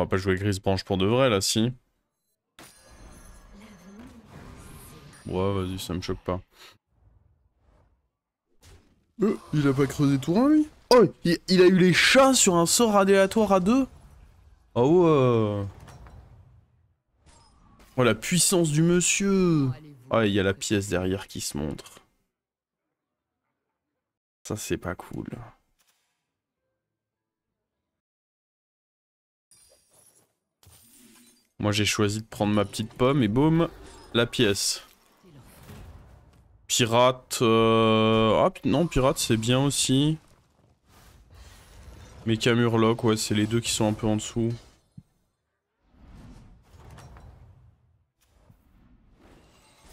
On va pas jouer Grise Branche pour de vrai, là, si. Ouais, vas-y, ça me choque pas. Il a pas creusé tout un, lui? Oh, il a eu les chats sur un sort aléatoire à 2. Oh ouais. Oh, la puissance du monsieur. Ah, il y a la pièce derrière qui se montre. Ça, c'est pas cool. Moi, j'ai choisi de prendre ma petite pomme et boum, la pièce. Pirate... Ah non, pirate, c'est bien aussi. Mecha Murloc, ouais, c'est les deux qui sont un peu en dessous.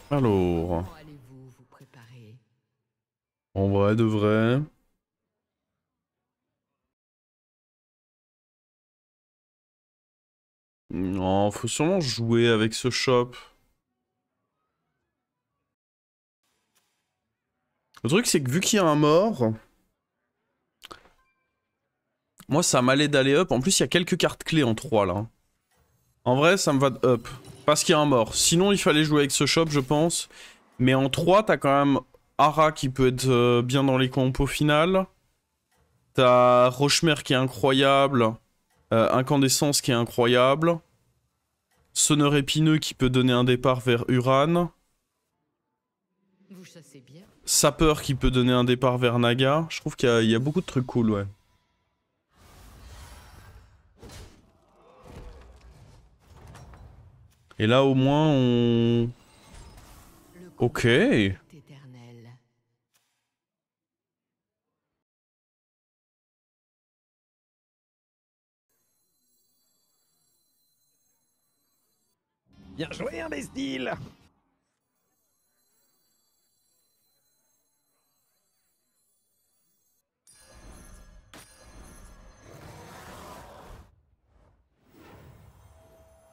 Alors... En vrai, de vrai... Non, faut sûrement jouer avec ce shop. Le truc, c'est que vu qu'il y a un mort... Moi, ça m'allait d'aller up. En plus, il y a quelques cartes clés en 3, là. En vrai, ça me va de up. Parce qu'il y a un mort. Sinon, il fallait jouer avec ce shop, je pense. Mais en 3, t'as quand même Ara qui peut être bien dans les compos finales. T'as Rochemer qui est incroyable. Incandescence qui est incroyable. Sonneur épineux qui peut donner un départ vers Uran. Sapeur qui peut donner un départ vers Naga. Je trouve qu'il y a beaucoup de trucs cool, ouais. Et là, au moins, on... Ok. Bien joué, imbécile!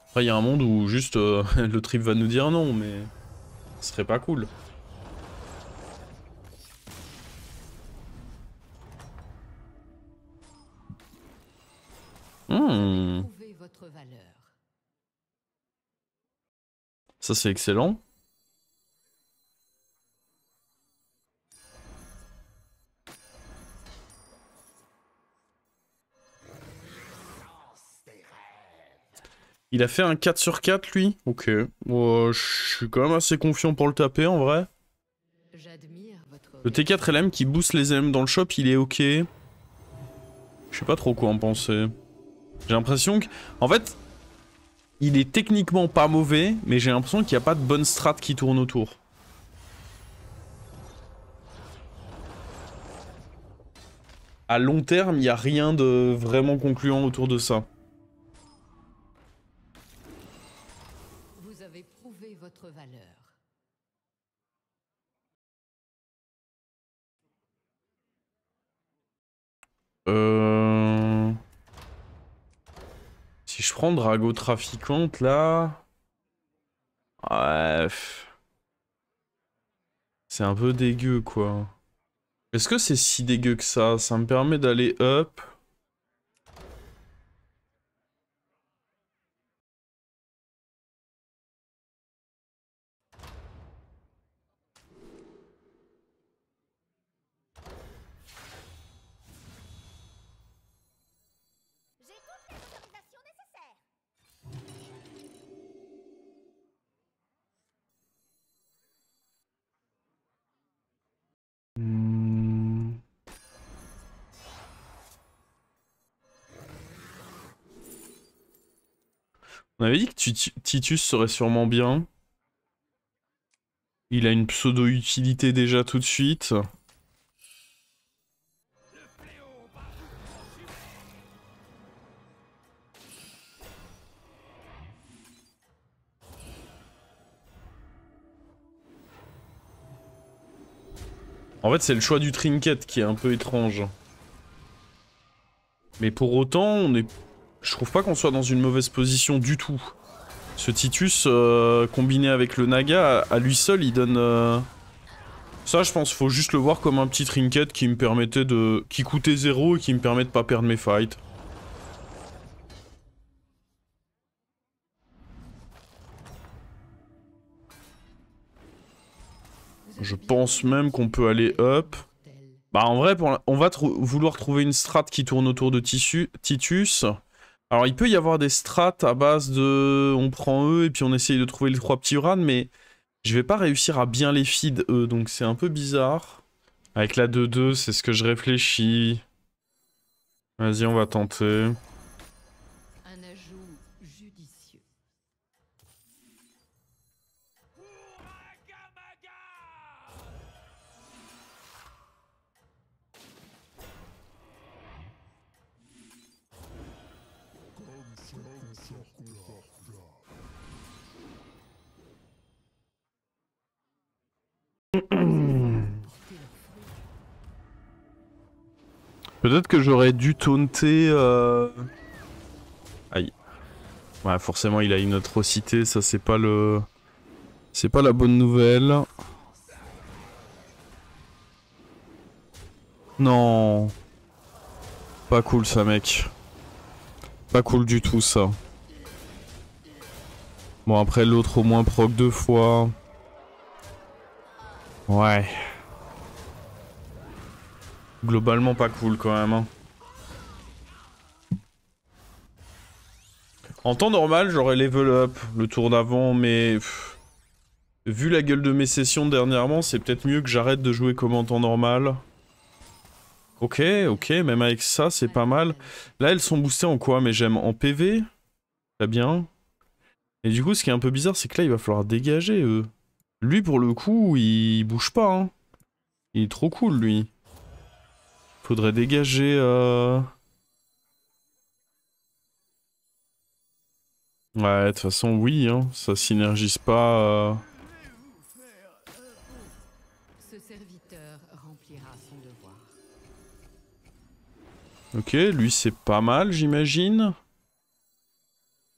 Après, il y a un monde où juste le trip va nous dire non, mais... Ce serait pas cool. Ça, c'est excellent. Il a fait un 4 sur 4, lui? Ok. Je suis quand même assez confiant pour le taper, en vrai. Le T4 LM qui booste les LM dans le shop, il est ok. Je sais pas trop quoi en penser. J'ai l'impression que... En fait, il est techniquement pas mauvais, mais j'ai l'impression qu'il n'y a pas de bonne strat qui tourne autour. À long terme, il n'y a rien de vraiment concluant autour de ça. Vous avez prouvé votre valeur. Si je prends Drago Trafiquante, là... Ouais... C'est un peu dégueu, quoi. Est-ce que c'est si dégueu que ça? Ça me permet d'aller up. On avait dit que Titus serait sûrement bien. Il a une pseudo-utilité déjà tout de suite. En fait, c'est le choix du trinket qui est un peu étrange. Mais pour autant, on est... Je trouve pas qu'on soit dans une mauvaise position du tout. Ce Titus, combiné avec le Naga, à lui seul, il donne... Ça, je pense, faut juste le voir comme un petit trinket qui me permettait de... qui coûtait 0 et qui me permet de pas perdre mes fights. Je pense même qu'on peut aller up. Bah en vrai, on va vouloir trouver une strat qui tourne autour de Titus. Alors il peut y avoir des strats à base de... On prend eux et puis on essaye de trouver les 3 petits runs, mais je vais pas réussir à bien les feed eux, donc c'est un peu bizarre. Avec la 2-2, c'est ce que je réfléchis. Vas-y, on va tenter. Un ajout judicieux. Peut-être que j'aurais dû taunter... Aïe. Ouais, forcément, il a une atrocité, ça c'est pas le... C'est pas la bonne nouvelle. Non. Pas cool ça, mec. Pas cool du tout, ça. Bon, après, l'autre au moins proc 2 fois. Ouais. Globalement pas cool quand même. Hein. En temps normal, j'aurais level up le tour d'avant, mais... vu la gueule de mes sessions dernièrement, c'est peut-être mieux que j'arrête de jouer comme en temps normal. Ok, même avec ça, c'est pas mal. Là, elles sont boostées en quoi? Mais j'aime en PV. Très bien. Et du coup, ce qui est un peu bizarre, c'est que là, il va falloir dégager, eux. Lui, pour le coup, il bouge pas, hein. Il est trop cool, lui. Faudrait dégager... Ouais, de toute façon, oui, hein. Ça synergise pas... Ce serviteur remplira son devoir. Ok, lui, c'est pas mal, j'imagine.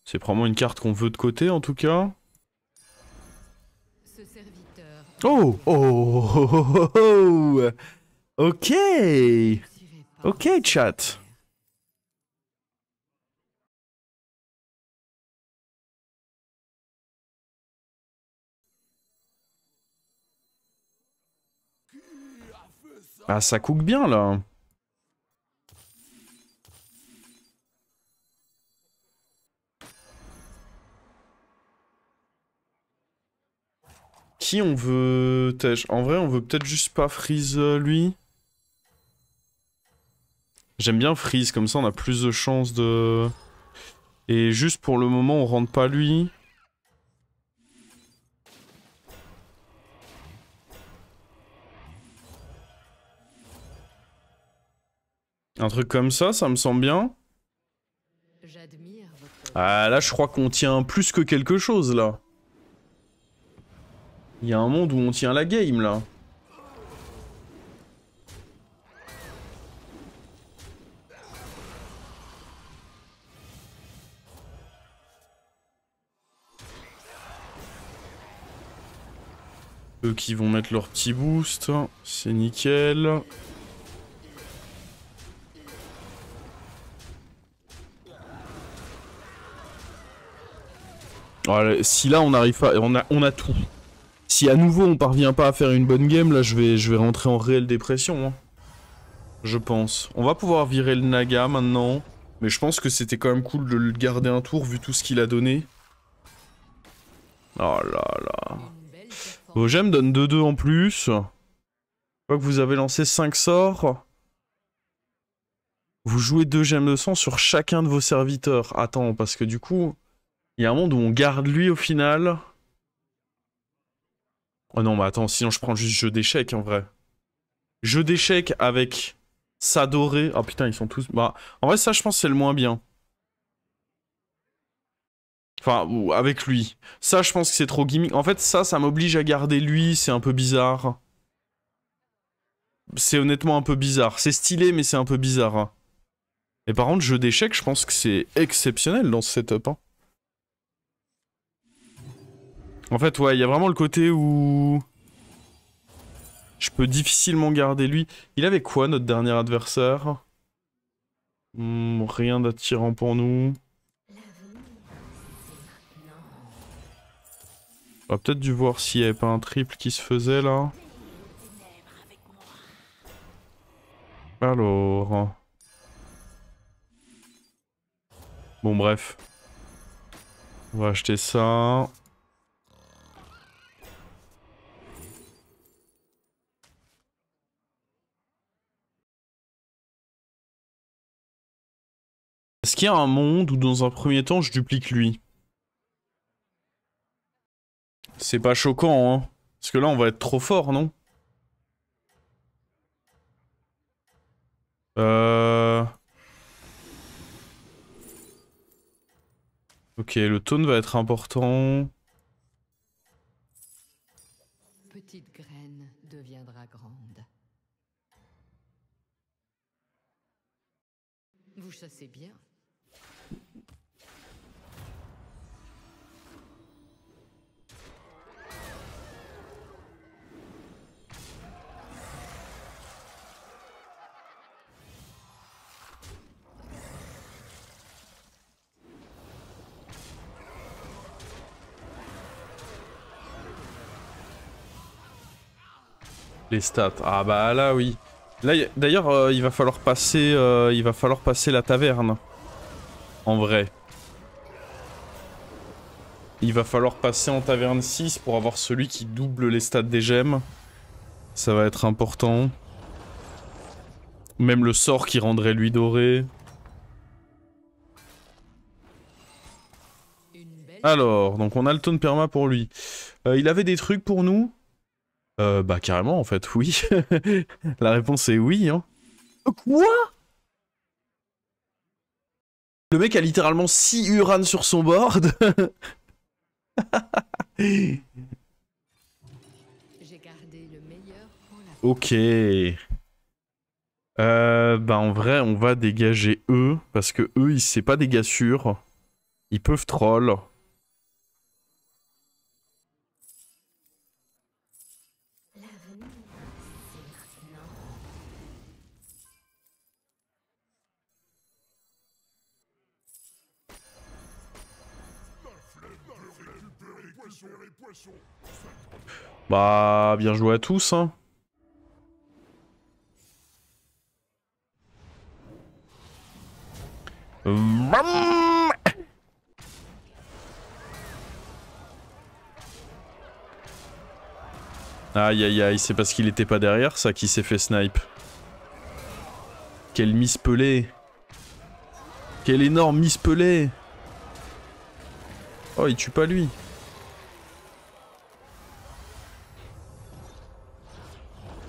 C'est probablement une carte qu'on veut de côté, en tout cas. Ce serviteur Oh, oh, oh, oh, oh, oh. Ok. Ok, chat. Ah, ça cook bien, là. Qui on veut... En vrai, on veut peut-être juste pas freeze lui. J'aime bien freeze, comme ça on a plus de chances de... Et juste pour le moment, on rentre pas lui. Un truc comme ça me semble bien. J'admire votre... Ah, là, je crois qu'on tient plus que quelque chose, là. Il y a un monde où on tient la game, là. Eux qui vont mettre leur petit boost. C'est nickel. Voilà, si là on arrive pas, on a tout. Si à nouveau on parvient pas à faire une bonne game, là je vais rentrer en réelle dépression. Hein. Je pense. On va pouvoir virer le Naga maintenant. Mais je pense que c'était quand même cool de le garder un tour vu tout ce qu'il a donné. Oh là là. Vos gemmes donnent 2-2 en plus. Je vois que vous avez lancé 5 sorts. Vous jouez 2 gemmes de sang sur chacun de vos serviteurs. Attends, parce que du coup... Il y a un monde où on garde lui au final. Oh non, mais attends, sinon je prends juste jeu d'échecs en vrai. Jeu d'échecs avec Sadoré. Oh putain, ils sont tous... Bah, en vrai, ça, je pense que c'est le moins bien. Enfin, ou avec lui. Ça, je pense que c'est trop gimmick. En fait, ça m'oblige à garder lui. C'est un peu bizarre. C'est honnêtement un peu bizarre. C'est stylé, mais c'est un peu bizarre. Hein. Et par contre, jeu d'échecs, je pense que c'est exceptionnel dans ce setup. Hein. En fait, ouais, il y a vraiment le côté où... Je peux difficilement garder lui. Il avait quoi, notre dernier adversaire? Rien d'attirant pour nous. On a peut-être dû voir s'il n'y avait pas un triple qui se faisait, là. Alors... Bon bref. On va acheter ça. Est-ce qu'il y a un monde où dans un premier temps je duplique lui? C'est pas choquant, hein. Parce que là on va être trop fort, non? Ok, le taunt va être important. Petite graine deviendra grande. Vous chassez bien. Les stats. Ah bah là oui. Là d'ailleurs il va falloir passer la taverne. En vrai. Il va falloir passer en taverne 6 pour avoir celui qui double les stats des gemmes. Ça va être important. Même le sort qui rendrait lui doré. Alors, donc on a le taunt perma pour lui. Il avait des trucs pour nous? Bah carrément en fait, oui. La réponse est oui, hein. Quoi? Le mec a littéralement 6 Uran sur son board. J'ai gardé le meilleur pour la... Ok. Bah en vrai, on va dégager eux, parce que eux, c'est pas des gars sûrs. Ils peuvent troll. Bah, bien joué à tous, hein. Aïe aïe aïe, c'est parce qu'il était pas derrière ça qu'il s'est fait snipe. Quel mispelé. Quel énorme mispelé. Oh, il tue pas lui.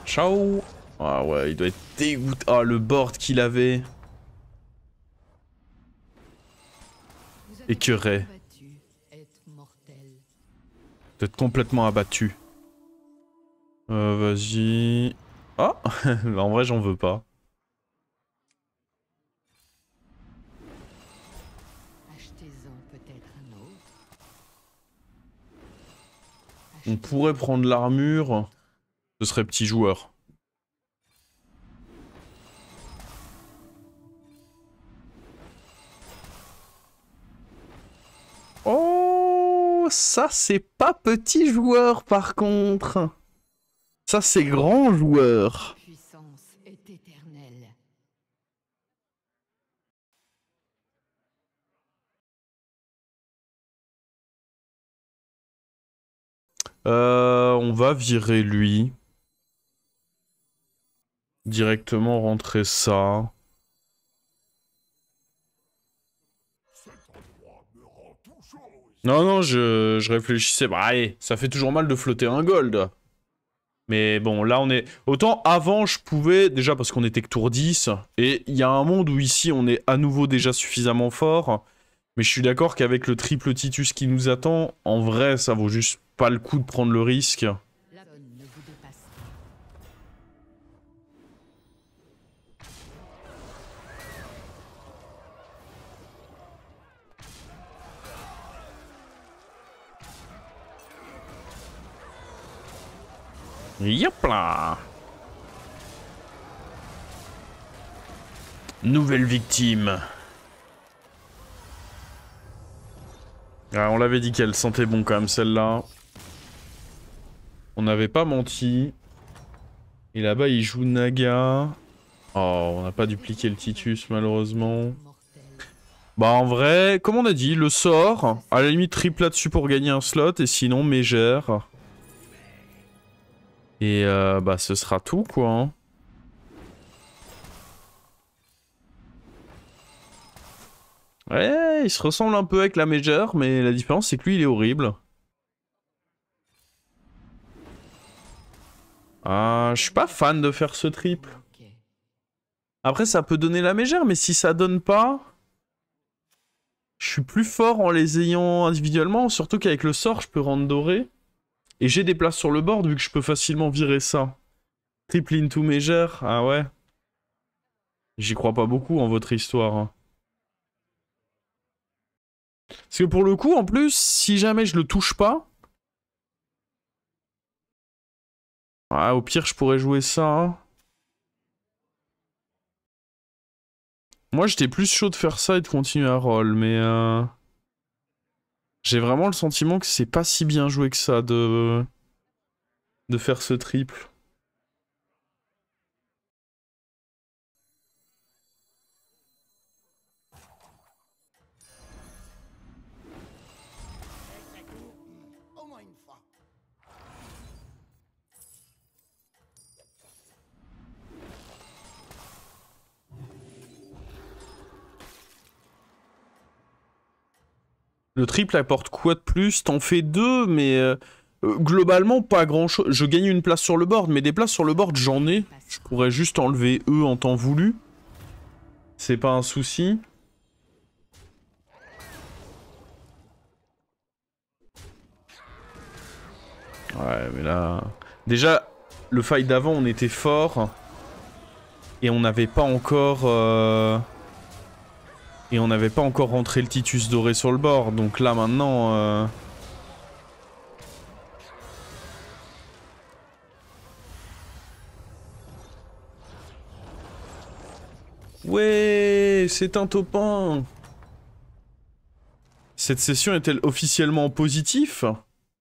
Ciao. Ah ouais, il doit être dégoûté. Ah, le board qu'il avait. Écœuré. D'être complètement abattu. Vas-y. Ah. En vrai, j'en veux pas. On pourrait prendre l'armure. Ce serait petit joueur. Oh, ça c'est pas petit joueur par contre. Ça c'est grand joueur. Puissance est éternelle. On va virer lui. Directement rentrer ça. Non, non, je réfléchissais. Bah, allez, ça fait toujours mal de flotter un gold. Mais bon, là, on est... Autant avant, je pouvais, déjà parce qu'on était que tour 10, et il y a un monde où ici, on est à nouveau déjà suffisamment fort. Mais je suis d'accord qu'avec le triple Titus qui nous attend, en vrai, ça vaut juste pas le coup de prendre le risque. La zone ne vous dépasse pas. Yop là. Nouvelle victime. Ah, on l'avait dit qu'elle sentait bon quand même celle-là. On n'avait pas menti. Et là-bas il joue Naga. Oh, on n'a pas dupliqué le Titus malheureusement. Mortel. Bah en vrai, comme on a dit, le sort, à la limite triple là-dessus pour gagner un slot, et sinon mégère. Et bah ce sera tout quoi. Hein. Ouais, il se ressemble un peu avec la mégère, mais la différence c'est que lui il est horrible. Ah, je suis pas fan de faire ce triple. Ok. Après ça peut donner la mégère, mais si ça donne pas... Je suis plus fort en les ayant individuellement, surtout qu'avec le sort je peux rendre doré. Et j'ai des places sur le board vu que je peux facilement virer ça. Triple into mégère, ah ouais. J'y crois pas beaucoup en votre histoire. Hein. Parce que pour le coup, en plus, si jamais je le touche pas... Ah, au pire, je pourrais jouer ça. Hein. Moi, j'étais plus chaud de faire ça et de continuer à roll, mais... J'ai vraiment le sentiment que c'est pas si bien joué que ça de faire ce triple. Au moins une fois. Le triple apporte quoi de plus? T'en fais deux, mais globalement pas grand chose. Je gagne une place sur le board, mais des places sur le board j'en ai. Je pourrais juste enlever eux en temps voulu. C'est pas un souci. Ouais, mais là... Déjà, le fight d'avant, on était fort. Et on n'avait pas encore... Et on n'avait pas encore rentré le Titus doré sur le bord. Donc là, maintenant... Ouais, c'est un topin. Cette session est-elle officiellement en positif ?